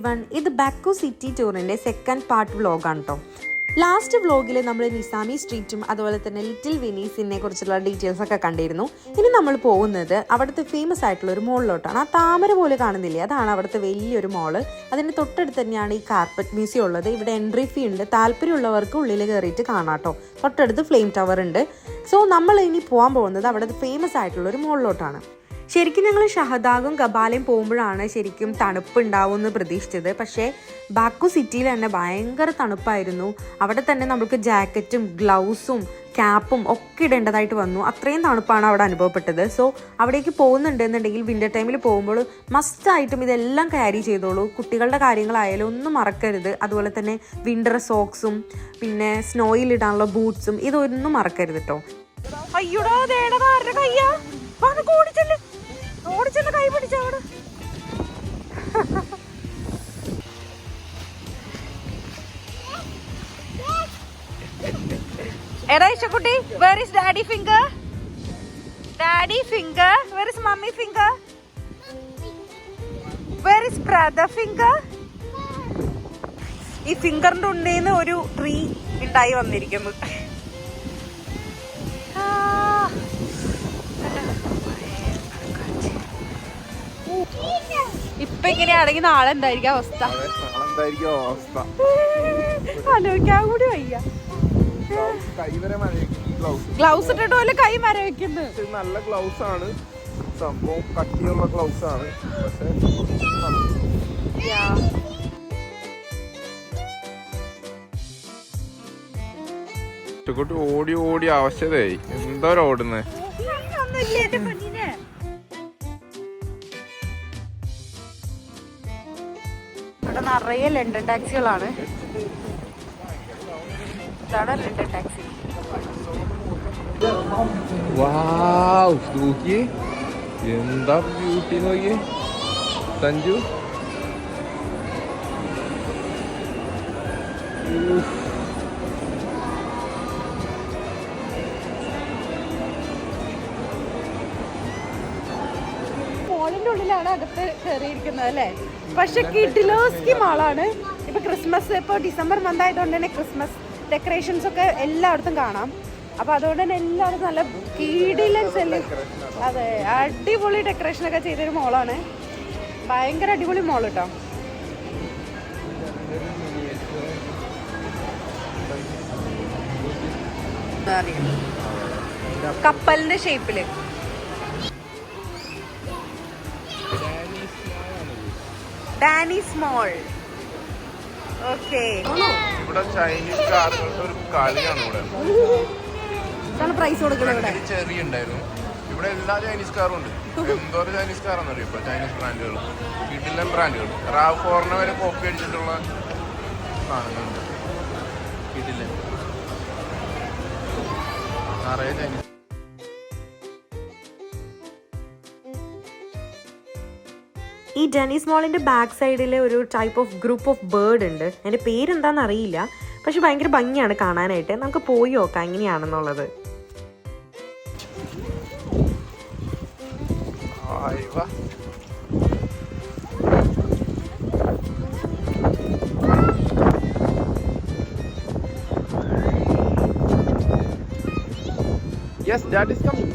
Everyone, ഇത് Baku city ടൂറിൻ്റെ second part വ്ലോഗാണ് കേട്ടോ. Last വ്ലോഗിൽ നമ്മൾ നിസാമി സ്ട്രീറ്റും അതുപോലെ തന്നെ ലിറ്റിൽ വെനീസിനെ കുറിച്ചുള്ള ഡീറ്റെയിൽസ് ഒക്കെ കണ്ടിരുന്നു. ഇനി നമ്മൾ പോകുന്നത് അവിടുത്തെ ഫേമസ് ആയിട്ടുള്ള ഒരു മോളിലോട്ടാണ്. ആ താമര പോലെ കാണുന്നില്ലേ, അതാണ് അവിടുത്തെ വലിയൊരു മോള്. അതിൻ്റെ തൊട്ടടുത്ത് തന്നെയാണ് ഈ കാർപ്പറ്റ് മ്യൂസിയം ഉള്ളത്. ഇവിടെ എൻട്രി ഫീ ഉണ്ട്. താല്പര്യമുള്ളവർക്ക് ഉള്ളിൽ കയറിയിട്ട് കാണാം കേട്ടോ. തൊട്ടടുത്ത് ഫ്ലെയിം ടവർ ഉണ്ട്. സോ നമ്മൾ ഇനി പോകാൻ പോകുന്നത് അവിടുത്തെ ഫേമസ് ആയിട്ടുള്ള ഒരു മോളിലോട്ടാണ്. ശരിക്കും ഞങ്ങൾ ഷഹദാഗും ഗബാലയും പോകുമ്പോഴാണ് ശരിക്കും തണുപ്പ് ഉണ്ടാവുമെന്ന് പ്രതീക്ഷിച്ചത്. പക്ഷേ ബാക്കു സിറ്റിയിൽ തന്നെ ഭയങ്കര തണുപ്പായിരുന്നു. അവിടെ തന്നെ നമുക്ക് ജാക്കറ്റും ഗ്ലൗസും ക്യാപ്പും ഒക്കെ ഇടേണ്ടതായിട്ട് വന്നു. അത്രയും തണുപ്പാണ് അവിടെ അനുഭവപ്പെട്ടത്. സോ അവിടേക്ക് പോകുന്നുണ്ടെന്നുണ്ടെങ്കിൽ വിൻ്റർ ടൈമിൽ പോകുമ്പോൾ മസ്റ്റായിട്ടും ഇതെല്ലാം ക്യാരി ചെയ്തോളൂ. കുട്ടികളുടെ കാര്യങ്ങളായാലും ഒന്നും മറക്കരുത്. അതുപോലെ തന്നെ വിൻ്റർ സോക്സും പിന്നെ സ്നോയിൽ ഇടാനുള്ള ബൂട്ട്സും ഇതൊന്നും മറക്കരുത് കേട്ടോ. അയ്യോടാ കയ്യാ ഓടിച്ചെന്ന് കൈ പിടിച്ചവിടെ. എടാ ഇഷക്കുട്ടി, where is daddy finger? Daddy finger, where is mommy finger? Where is brother finger? ഈ ഫിംഗറിന്റെ ഉണ്ടേന്ന് ഒരു ട്രീ ഉണ്ടായി വന്നിരിക്കുന്നു. ഇപ്പൊ ഇങ്ങനെയാണെങ്കിൽ നാളെ എന്തായിരിക്കും അവസ്ഥ ആലോചിക്കാൻ കൂടി വയ്യ. ഗ്ലൗസ് ഇട്ടിട്ട് പോലെ കൈ മര വെക്കുന്നു. നല്ല ഗ്ലൗസ് ആണ് സംഭവം, കട്ടിയുള്ള ഗ്ലൗസ് ആണ്. ഓടി ഓടി ആവശ്യതയായി. എന്തോ ഓടുന്നേ. ഇവിടെ നിറയെ ലണ്ടൻ ടാക്സികളാണ്. ഇതാണ് ലണ്ടൻ ടാക്സി. നോക്കിയേ എന്താ ബ്യൂട്ടി, നോക്കിയേ സഞ്ജു. മോളിന്റെ ഉള്ളിലാണ് അകത്ത് കയറിയിരിക്കുന്നത് അല്ലേ. പക്ഷെ കിഡിലോസ്കി മാളാണ്. ഇപ്പൊ ക്രിസ്മസ്, ഇപ്പൊ ഡിസംബർ മന്ത് ആയതുകൊണ്ട് തന്നെ ക്രിസ്മസ് ഡെക്കറേഷൻസ് ഒക്കെ എല്ലായിടത്തും കാണാം. അപ്പൊ അതുകൊണ്ട് തന്നെ എല്ലായിടത്തും നല്ല കിഡിലൻ അതെ അടിപൊളി ഡെക്കറേഷൻ ഒക്കെ ചെയ്തൊരു മോളാണ്. ഭയങ്കര അടിപൊളി മോൾ കേട്ടോ. കപ്പലിന്റെ ഷേപ്പില് ഡാനീസ് മോൾ. ഓക്കേ, ഇവിടെ ചൈനീസ് കാറുകളുടെ ഒരു കളിയാണ്. ഇവിടെ പ്രൈസ് കൊടുക്കുന്നത് ചെറിയ ഉണ്ടായിരുന്നു. ഇവിടെ എല്ലാ ചൈനീസ് കാറും ഉണ്ട്. എന്തോരം ചൈനീസ് കാറാന്ന് അറിയാം. ഇപ്പൊ ചൈനീസ് ബ്രാൻഡുകൾ, കിഡിലൻ ബ്രാൻഡുകൾ, RAV4 വരെ കോപ്പി അടിച്ചിട്ടുള്ള സാധനങ്ങളുണ്ട്. കിഡിലൻ നിറയെ ചൈനീസ്. ഈ ഡെനീസ് മോളിൻ്റെ ബാക്ക് സൈഡിൽ ഒരു type of group of bird ഉണ്ട്. അതിൻ്റെ പേരെന്താണെന്ന് അറിയില്ല, പക്ഷെ ഭയങ്കര ഭംഗിയാണ് കാണാനായിട്ട്. നമുക്ക് പോയി നോക്കാം എങ്ങനെയാണെന്നുള്ളത്. Yes, Dad is coming.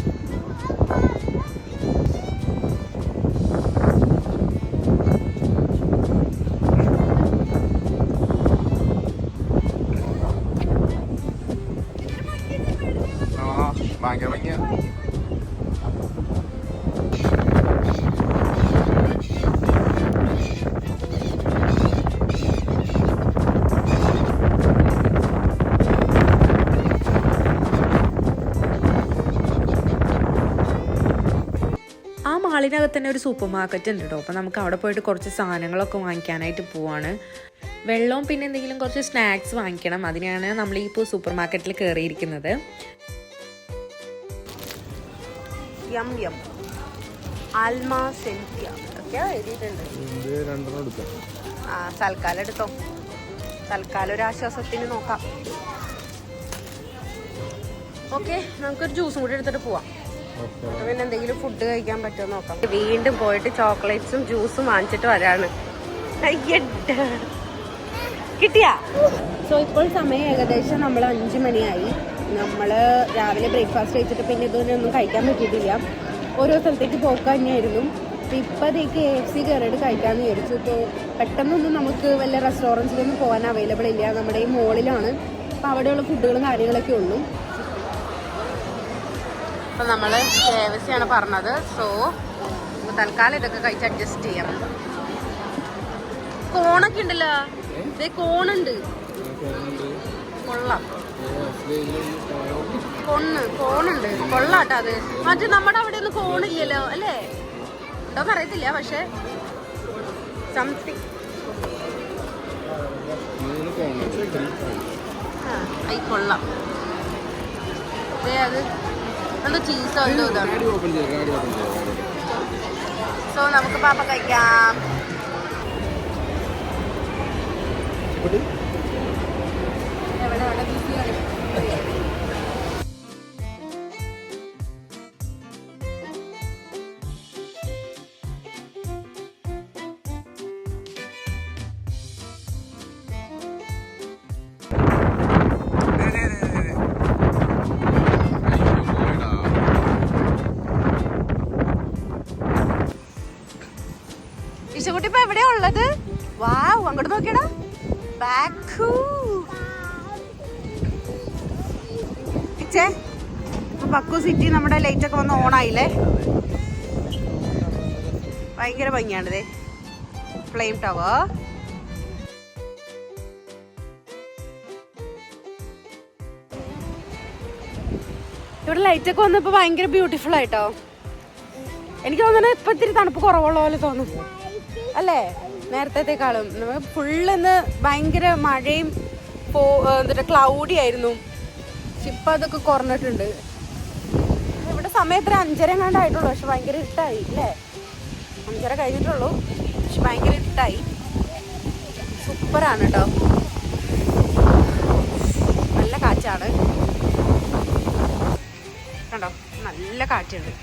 ഭയങ്കര ഭംഗിയാ. ആ മാളിനകത്ത് തന്നെ ഒരു സൂപ്പർ മാർക്കറ്റ് ഉണ്ട് കേട്ടോ. അപ്പോൾ നമുക്ക് അവിടെ പോയിട്ട് കുറച്ച് സാധനങ്ങളൊക്കെ വാങ്ങിക്കാനായിട്ട് പോവാണ്. വെള്ളവും പിന്നെ എന്തെങ്കിലും കുറച്ച് സ്നാക്സ് വാങ്ങിക്കണം. അതിനാണ് നമ്മൾ ഇപ്പോൾ സൂപ്പർ മാർക്കറ്റിൽ കയറിയിരിക്കുന്നത്. യം യം ആൽമ സെൻറ്റിയ ഒക്കെ എഴുതിയിട്ടുണ്ട്. തൽക്കാലം എടുത്തോ, തൽക്കാലം ഒരു ആശ്വാസത്തിന് നോക്കാം. ഓക്കെ, നമുക്കൊരു ജ്യൂസും കൂടി എടുത്തിട്ട് പോവാം. പിന്നെ എന്തെങ്കിലും ഫുഡ് കഴിക്കാൻ പറ്റുമോ നോക്കാം. വീണ്ടും പോയിട്ട് ചോക്ലേറ്റ്സും ജ്യൂസും വാങ്ങിച്ചിട്ട് വരാണ്. കിട്ടിയാ? സോ ഇപ്പോൾ സമയം ഏകദേശം നമ്മൾ 5 മണിയായി. നമ്മൾ രാവിലെ ബ്രേക്ക്ഫാസ്റ്റ് കഴിച്ചിട്ട് പിന്നെ ഇതൊന്നും കഴിക്കാൻ പറ്റിയിട്ടില്ല. ഓരോ സ്ഥലത്തേക്ക് പോക്കാൻ തന്നെയായിരുന്നു. ഇപ്പോൾ KFC കയറിയിട്ട് കഴിക്കാമെന്ന് വിചാരിച്ചു. ഇപ്പോൾ പെട്ടെന്നൊന്നും നമുക്ക് വല്ല റെസ്റ്റോറൻറ്റ്സിലൊന്നും പോകാൻ അവൈലബിൾ ഇല്ല. നമ്മുടെ ഈ മോളിലാണ്. അപ്പോൾ അവിടെയുള്ള ഫുഡുകളും കാര്യങ്ങളൊക്കെ ഉള്ളൂ. അപ്പോൾ നമ്മൾ KFC ആണ് പറഞ്ഞത്. സോ തൽക്കാലം ഇതൊക്കെ കഴിച്ച് അഡ്ജസ്റ്റ് ചെയ്യാം. കോണൊക്കെ ഉണ്ടല്ലോ, ഇതേ കോണുണ്ട്. കൊള്ളാം, കോണുണ്ട്, കൊള്ളാട്ടോ. അത് മറ്റേ നമ്മുടെ അവിടെ ഒന്നും കോണില്ലല്ലോ അല്ലേ? ഉണ്ടോന്ന് അറിയത്തില്ല, പക്ഷെ സംതിങ് കൊള്ളാം. അത് എന്തോ ചീസോ എന്തോ ഇതാണ്. സോ നമുക്ക് പാപ്പ കഴിക്കാം. എവിടെ ബിസിയാണ്. ഇഷുകുട്ടി ഇപ്പൊ എവിടെയാ ഉള്ളത്? വാവ്, അങ്ങോട്ട് നോക്കിയടാ. ബാക്കു ബക്കു സിറ്റി നമ്മുടെ ലൈറ്റ് ഒക്കെ വന്ന് ഓണായില്ലേ? ഭയങ്കര ഭംഗിയാണിതേ, ഫ്ലെയിം ടവർ. ഇവിടെ ലൈറ്റ് ഒക്കെ വന്നപ്പോ ഭയങ്കര ബ്യൂട്ടിഫുൾ ആയിട്ടോ. എനിക്ക് തോന്നുന്നത് ഇപ്പൊ ഇത്തിരി തണുപ്പ് കുറവുള്ള പോലെ തോന്നും അല്ലേ നേരത്തേക്കാളും. ഫുള്ള് ഇന്ന് ഭയങ്കര മഴയും എന്നിട്ട് ക്ലൗഡി ആയിരുന്നു. പക്ഷെ ഇപ്പം അതൊക്കെ കുറഞ്ഞിട്ടുണ്ട്. ഇവിടെ സമയം എത്ര 5:30 എങ്ങാണ്ടായിട്ടുള്ളൂ. പക്ഷെ ഭയങ്കര ഇരുട്ടായി അല്ലേ? 5:30 കഴിഞ്ഞിട്ടുള്ളൂ, പക്ഷെ ഭയങ്കര ഇരുട്ടായി. സൂപ്പറാണ് കേട്ടോ, നല്ല കാറ്റാണ്. കണ്ടോ, നല്ല കാറ്റുണ്ട്.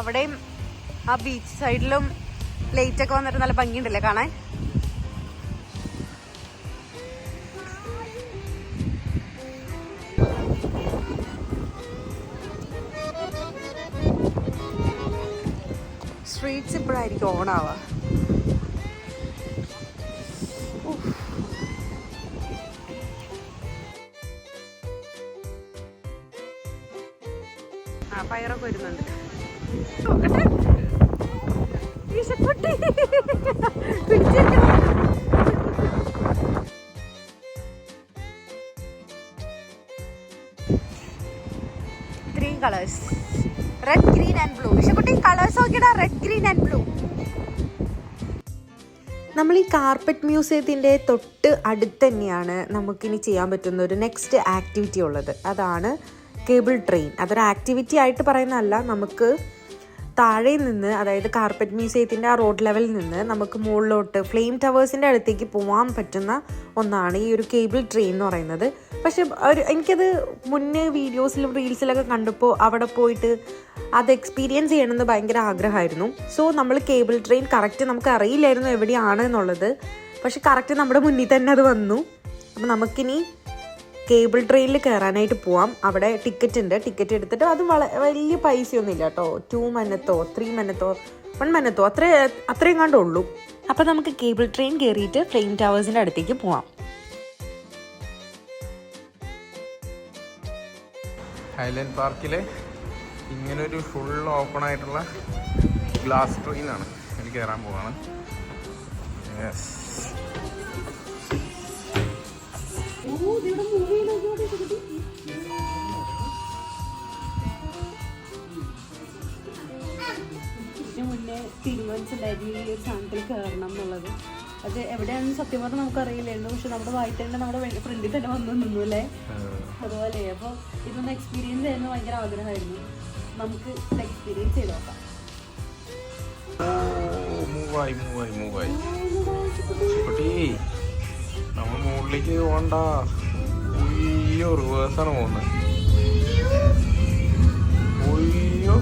അവിടെയും ആ ബീച്ച് സൈഡിലും ലൈറ്റ് ഒക്കെ വന്നിട്ട് നല്ല ഭംഗിയുണ്ടല്ലേ കാണാൻ. സ്ട്രീറ്റ്സ് ഇപ്പോഴായിരിക്കും ഓണാവുക. ആ പയറൊക്കെ വരുന്നുണ്ട്. നോക്കട്ടെ, three colours, red, green and blue. ഇഷക്കുട്ടി കളേഴ്സ് നോക്കിടാ, റെഡ്, ഗ്രീൻ ആൻഡ് ബ്ലൂ. നമ്മൾ ഈ കാർപ്പറ്റ് മ്യൂസിയത്തിൻ്റെ തൊട്ട് അടുത്ത് തന്നെയാണ് നമുക്കിനി ചെയ്യാൻ പറ്റുന്ന ഒരു നെക്സ്റ്റ് ആക്ടിവിറ്റി ഉള്ളത്. അതാണ് കേബിൾ ട്രെയിൻ. അതൊരു ആക്ടിവിറ്റി ആയിട്ട് പറയുന്നതല്ല, നമുക്ക് താഴെ നിന്ന്, അതായത് കാർപ്പറ്റ് മ്യൂസിയത്തിൻ്റെ ആ റോഡ് ലെവലിൽ നിന്ന് നമുക്ക് മുകളിലോട്ട് ഫ്ലെയിം ടവേഴ്സിൻ്റെ അടുത്തേക്ക് പോകാൻ പറ്റുന്ന ഒന്നാണ് ഈ ഒരു കേബിൾ ട്രെയിൻ എന്ന് പറയുന്നത്. പക്ഷെ എനിക്കത് മുന്നേ വീഡിയോസിലും റീൽസിലൊക്കെ കണ്ടപ്പോൾ അവിടെ പോയിട്ട് അത് എക്സ്പീരിയൻസ് ചെയ്യണമെന്ന് ഭയങ്കര ആഗ്രഹമായിരുന്നു. സോ നമ്മൾ കേബിൾ ട്രെയിൻ കറക്റ്റ് നമുക്ക് അറിയില്ലായിരുന്നു എവിടെയാണ് എന്നുള്ളത്. പക്ഷെ കറക്റ്റ് നമ്മുടെ മുന്നിൽ തന്നെ അത് വന്നു. അപ്പം നമുക്കിനി കേബിൾ ട്രെയിനിൽ കയറാനായിട്ട് പോവാം. അവിടെ ടിക്കറ്റ് ഉണ്ട്. ടിക്കറ്റ് എടുത്തിട്ട് അത് വലിയ പൈസയൊന്നും ഇല്ല കേട്ടോ. 2 മനത്തോ 3 മനത്തോ 1 മനത്തോ അത്രയും കണ്ടുള്ളൂ. അപ്പം നമുക്ക് കേബിൾ ട്രെയിൻ കയറിയിട്ട് ഫ്ലെയിം ടവേഴ്സിൻ്റെ അടുത്തേക്ക് പോവാം. ഹൈലൻഡ് പാർക്കിലെ ഇങ്ങനൊരു ഫുൾ ഓപ്പൺ ആയിട്ടുള്ള ഗ്ലാസ് ട്രെയിനാണ് എനിക്ക് കയറാൻ പോവാണ്. യെസ്, മുന്നേ തീരുമാനിച്ചിട്ടുണ്ടായിരുന്നു ഈ ഒരു സാധനത്തിൽ കയറണം എന്നുള്ളത്. അത് എവിടെയാണെന്ന് സത്യം പറഞ്ഞാൽ നമുക്കറിയില്ലായിരുന്നു. പക്ഷെ നമ്മുടെ വായിട്ട് തന്നെ നമ്മുടെ ഫ്രണ്ടിൽ തന്നെ വന്നു നിന്നു അല്ലേ? അതുപോലെ അപ്പോൾ ഇതൊന്ന് എക്സ്പീരിയൻസ് ചെയ്യുന്നത് ഭയങ്കര ആഗ്രഹമായിരുന്നു. നമുക്ക് എക്സ്പീരിയൻസ് ചെയ്ത് നോക്കാം. നമ്മൾ മുകളിലേക്ക് പോകണ്ട, ഒയ്യോ റിവേഴ്സാണ് പോകുന്നത്. ഒയ്യോ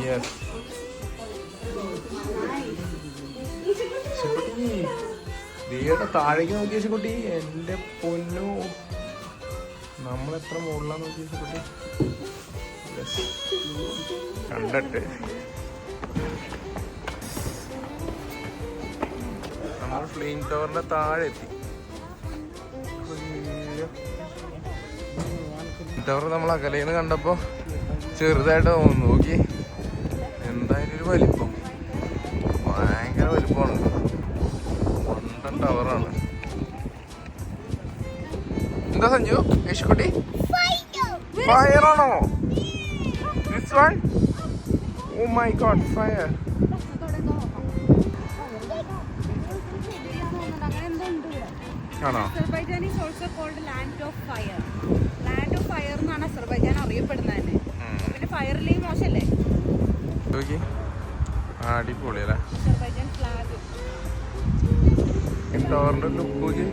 യെസ് താഴേക്ക് നോക്കിയ കുട്ടി, എന്റെ പൊന്നു, നമ്മളെത്ര മുകളിലാന്ന് നോക്കിയ കുട്ടി. കണ്ടിട്ട് നമ്മൾ ഫ്ലെയിം ടവറിന്റെ താഴെ എത്തി. ടവർ നമ്മൾ അകലേന്ന് കണ്ടപ്പോ ചെറുതായിട്ട് തോന്നുന്നു. നോക്കി, എന്തായാലും ഒരു വലിപ്പം, ഭയങ്കര വലിപ്പമാണ്. വണ്ടൻ ടവറാണ്. എന്താ സഞ്ജു, യേശുക്കുട്ടി, ഫയറാണോ? This one? Oh my god, fire. ആണോ? Azerbaijan is also called land of fire. Land of fire എന്നാണ് അസർബൈജാൻ അറിയപ്പെടുന്നത് തന്നെ. പിന്നെ ഫയറിലെയും മോശമല്ലേ? അടിപൊളിയല്ലേ അസർബൈജാൻ ഫ്ലാഗ്. ടവറിന്റെ ലുക്ക്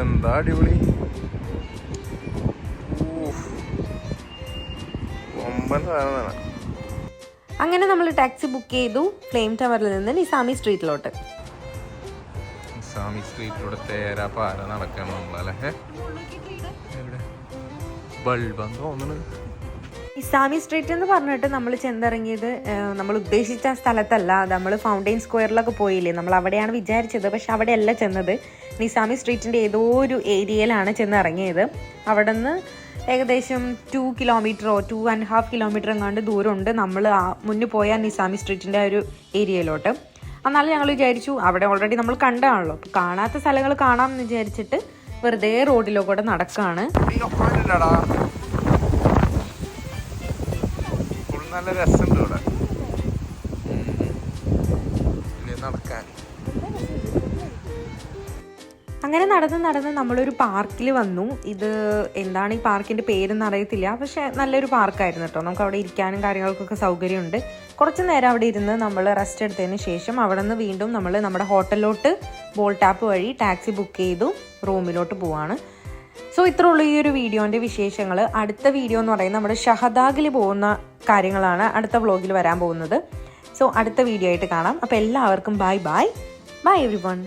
എന്താ അടിപൊളി. ഒമ്പൻ സാധനമാണ്. അങ്ങനെ നമ്മൾ ടാക്സി ബുക്ക് ചെയ്തു ഫ്ലെയിം ടവറിൽ നിന്ന് നിസാമി സ്ട്രീറ്റിലോട്ട്. നിസാമി സ്ട്രീറ്റിലൂടെ തേരാ പാര നടക്കണം നമ്മളല്ലേ. ബൾബാന്ന് തോന്നുന്നു. നിസാമി സ്ട്രീറ്റ് എന്ന് പറഞ്ഞിട്ട് നമ്മൾ ചെന്നിറങ്ങിയത് നമ്മൾ ഉദ്ദേശിച്ച സ്ഥലത്തല്ല. നമ്മൾ ഫൗണ്ടെയിൻ സ്ക്വയറിലൊക്കെ പോയില്ലേ, നമ്മൾ അവിടെയാണ് വിചാരിച്ചത്. പക്ഷെ അവിടെയല്ല ചെന്നത്. നിസാമി സ്ട്രീറ്റിൻ്റെ ഏതോ ഒരു ഏരിയയിലാണ് ചെന്നിറങ്ങിയത്. അവിടെ നിന്ന് ഏകദേശം 2 കിലോമീറ്ററോ 2.5 കിലോമീറ്റർ എങ്ങാണ്ട് ദൂരമുണ്ട് നമ്മൾ മുന്നിൽ പോയ നിസാമി സ്ട്രീറ്റിൻ്റെ ഒരു ഏരിയയിലോട്ട്. എന്നാലും ഞങ്ങൾ വിചാരിച്ചു, അവിടെ ഓൾറെഡി നമ്മൾ കണ്ടാണല്ലോ, അപ്പോൾ കാണാത്ത സ്ഥലങ്ങൾ കാണാമെന്ന് വിചാരിച്ചിട്ട് വെറുതെ റോഡിലൂടെ നടക്കുകയാണ്. നല്ല രസമുണ്ട് ഇവിടെ നടക്കാൻ. അങ്ങനെ നടന്ന് നമ്മളൊരു പാർക്കിൽ വന്നു. ഇത് എന്താണ് ഈ പാർക്കിൻ്റെ പേരെന്ന് അറിയത്തില്ല, പക്ഷെ നല്ലൊരു പാർക്കായിരുന്നു കേട്ടോ. നമുക്ക് അവിടെ ഇരിക്കാനും കാര്യങ്ങൾക്കൊക്കെ സൗകര്യമുണ്ട്. കുറച്ച് നേരം അവിടെ ഇരുന്ന് നമ്മൾ റെസ്റ്റ് എടുത്തതിന് ശേഷം അവിടെ നിന്ന് വീണ്ടും നമ്മൾ നമ്മുടെ ഹോട്ടലിലോട്ട് ബോൾട്ട് ആപ്പ് വഴി ടാക്സി ബുക്ക് ചെയ്തു റൂമിലോട്ട് പോവാണ്. സോ ഇത്രേ ഉള്ളൂ ഈ ഒരു വീഡിയോൻ്റെ വിശേഷങ്ങൾ. അടുത്ത വീഡിയോ എന്ന് പറയുന്നത് നമ്മുടെ ഷഹദാഗിൽ പോകുന്ന കാര്യങ്ങളാണ് അടുത്ത വ്ളോഗിൽ വരാൻ പോകുന്നത്. സോ അടുത്ത വീഡിയോ ആയിട്ട് കാണാം. അപ്പോൾ എല്ലാവർക്കും ബൈ എവ്രിവൺ.